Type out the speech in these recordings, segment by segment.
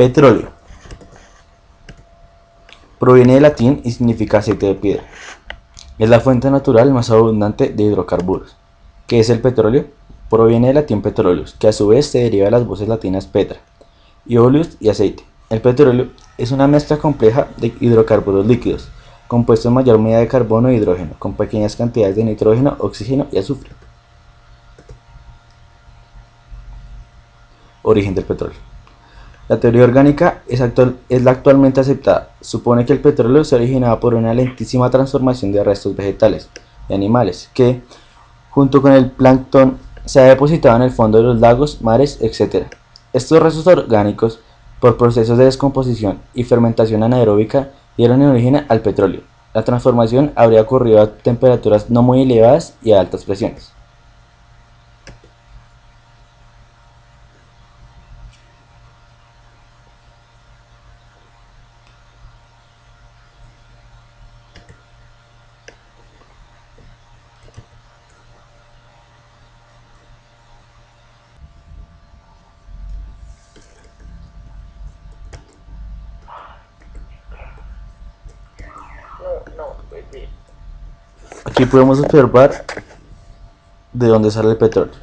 Petróleo. Proviene del latín y significa aceite de piedra. Es la fuente natural más abundante de hidrocarburos. ¿Qué es el petróleo? Proviene del latín petroleus, que a su vez se deriva de las voces latinas petra, y oleus y aceite. El petróleo es una mezcla compleja de hidrocarburos líquidos, compuestos en mayor medida de carbono e hidrógeno, con pequeñas cantidades de nitrógeno, oxígeno y azufre. Origen del petróleo. La teoría orgánica es la actualmente aceptada. Supone que el petróleo se originaba por una lentísima transformación de restos vegetales y animales que, junto con el plancton, se ha depositado en el fondo de los lagos, mares, etc. Estos restos orgánicos, por procesos de descomposición y fermentación anaeróbica, dieron origen al petróleo. La transformación habría ocurrido a temperaturas no muy elevadas y a altas presiones. Aquí podemos observar de dónde sale el petróleo.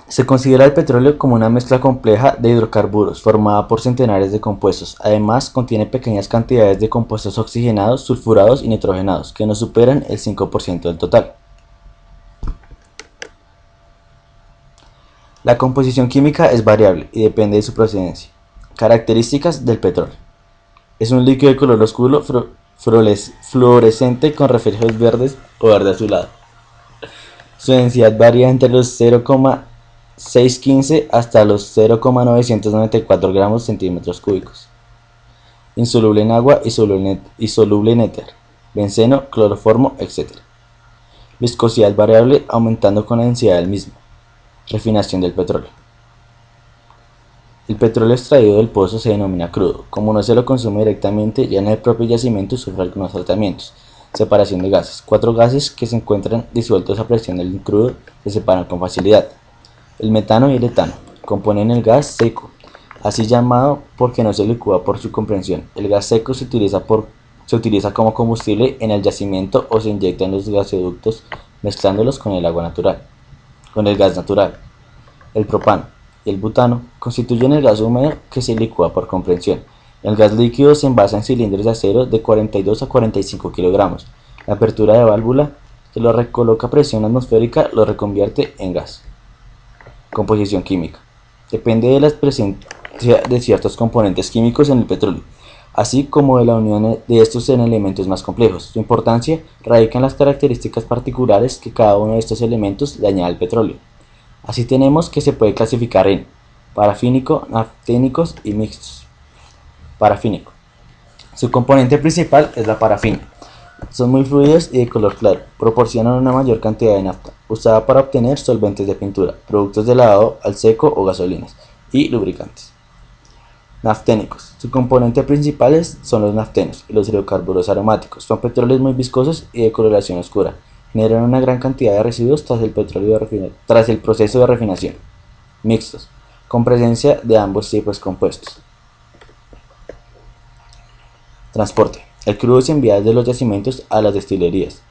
Se considera el petróleo como una mezcla compleja de hidrocarburos formada por centenares de compuestos. Además, contiene pequeñas cantidades de compuestos oxigenados, sulfurados y nitrogenados, que no superan el 5% del total. La composición química es variable y depende de su procedencia. Características del petróleo. Es un líquido de color oscuro fluorescente con reflejos verdes o verde azulado. Su densidad varía entre los 0,615 hasta los 0,994 gramos centímetros cúbicos. Insoluble en agua y soluble en éter, benceno, cloroformo, etc. Viscosidad variable aumentando con la densidad del mismo. Refinación del petróleo. El petróleo extraído del pozo se denomina crudo. Como no se lo consume directamente, ya en el propio yacimiento sufre algunos tratamientos. Separación de gases. 4 gases que se encuentran disueltos a presión del crudo se separan con facilidad. El metano y el etano componen el gas seco, así llamado porque no se licúa por su comprensión. El gas seco se utiliza como combustible en el yacimiento o se inyecta en los gasoductos mezclándolos con el gas natural. El propano y el butano constituyen el gas húmedo que se licúa por compresión. El gas líquido se envasa en cilindros de acero de 42 a 45 kilogramos. La apertura de válvula que lo recoloca a presión atmosférica lo reconvierte en gas. Composición química. Depende de la presencia de ciertos componentes químicos en el petróleo, así como de la unión de estos en elementos más complejos. Su importancia radica en las características particulares que cada uno de estos elementos le añade al petróleo. Así tenemos que se puede clasificar en parafínico, nafténicos y mixtos. Parafínico. Su componente principal es la parafina. Son muy fluidos y de color claro. Proporcionan una mayor cantidad de nafta, usada para obtener solventes de pintura, productos de lavado al seco o gasolinas, y lubricantes. Nafténicos. Su componente principal son los naftenos y los hidrocarburos aromáticos. Son petróleos muy viscosos y de coloración oscura. Generan una gran cantidad de residuos tras el proceso de refinación. Mixtos, con presencia de ambos tipos compuestos. Transporte. El crudo se envía desde los yacimientos a las destilerías,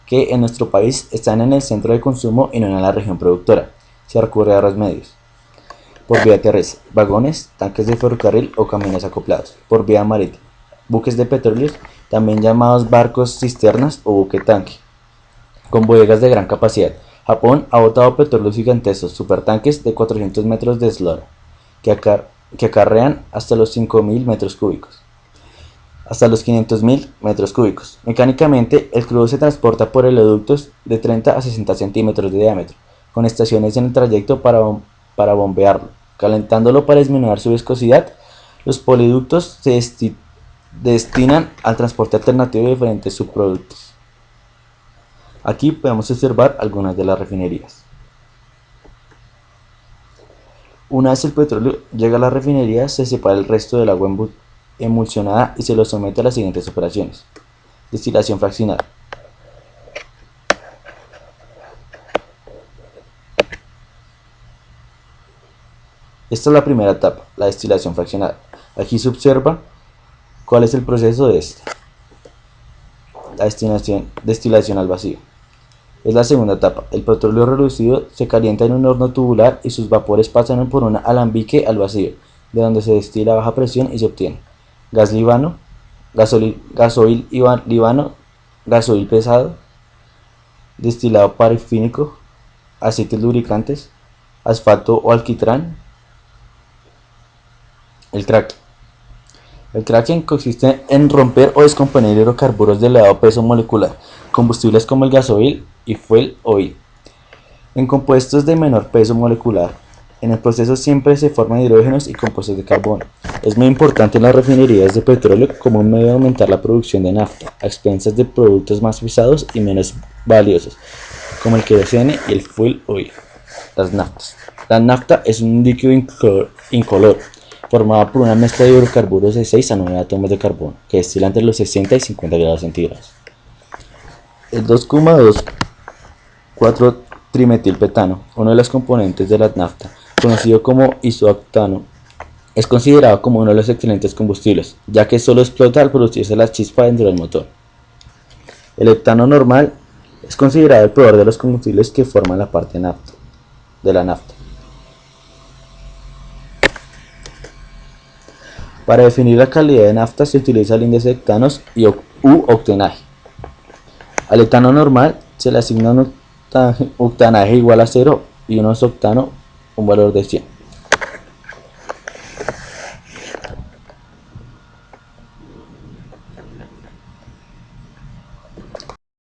que en nuestro país están en el centro de consumo y no en la región productora. Se recurre a dos medios. Por vía terrestre, vagones, tanques de ferrocarril o camiones acoplados. Por vía marítima, buques de petróleo, también llamados barcos cisternas o buque tanque, con bodegas de gran capacidad. Japón ha botado petróleos gigantescos, supertanques de 400 metros de eslora, que acarrean hasta los 5.000 metros cúbicos. Hasta los 500.000 metros cúbicos. Mecánicamente, el crudo se transporta por oleoductos de 30 a 60 centímetros de diámetro, con estaciones en el trayecto para bombearlo, calentándolo para disminuir su viscosidad. Los poliductos se destinan al transporte alternativo de diferentes subproductos. Aquí podemos observar algunas de las refinerías. Una vez el petróleo llega a la refinería, se separa el resto del agua emulsionada y se lo somete a las siguientes operaciones. Destilación fraccionada. Esta es la primera etapa, la destilación fraccionada. Aquí se observa cuál es el proceso de esta. La destilación al vacío. Es la segunda etapa. El petróleo reducido se calienta en un horno tubular y sus vapores pasan por un alambique al vacío, de donde se destila a baja presión y se obtiene gas libano, gasoil libano, gasoil pesado, destilado parafínico, aceites lubricantes, asfalto o alquitrán. El cracking. El cracking consiste en romper o descomponer hidrocarburos de elevado peso molecular, combustibles como el gasoil y fuel oil, en compuestos de menor peso molecular. En el proceso siempre se forman hidrógenos y compuestos de carbono. Es muy importante en las refinerías de petróleo como un medio de aumentar la producción de nafta, a expensas de productos más pesados y menos valiosos, como el querosene y el fuel oil. Las naftas. La nafta es un líquido incoloro, formado por una mezcla de hidrocarburos de 6 a 9 átomos de carbono, que destila entre los 60 y 50 grados centígrados. El 2,24-trimetilpetano, uno de los componentes de la nafta, conocido como isooctano, es considerado como uno de los excelentes combustibles, ya que solo explota al producirse la chispa dentro del motor. El octano normal es considerado el peor de los combustibles que forman la parte de la nafta. Para definir la calidad de nafta se utiliza el índice de octanos u octanaje. Al etano normal se le asigna un octanaje igual a 0 y un octano un valor de 100.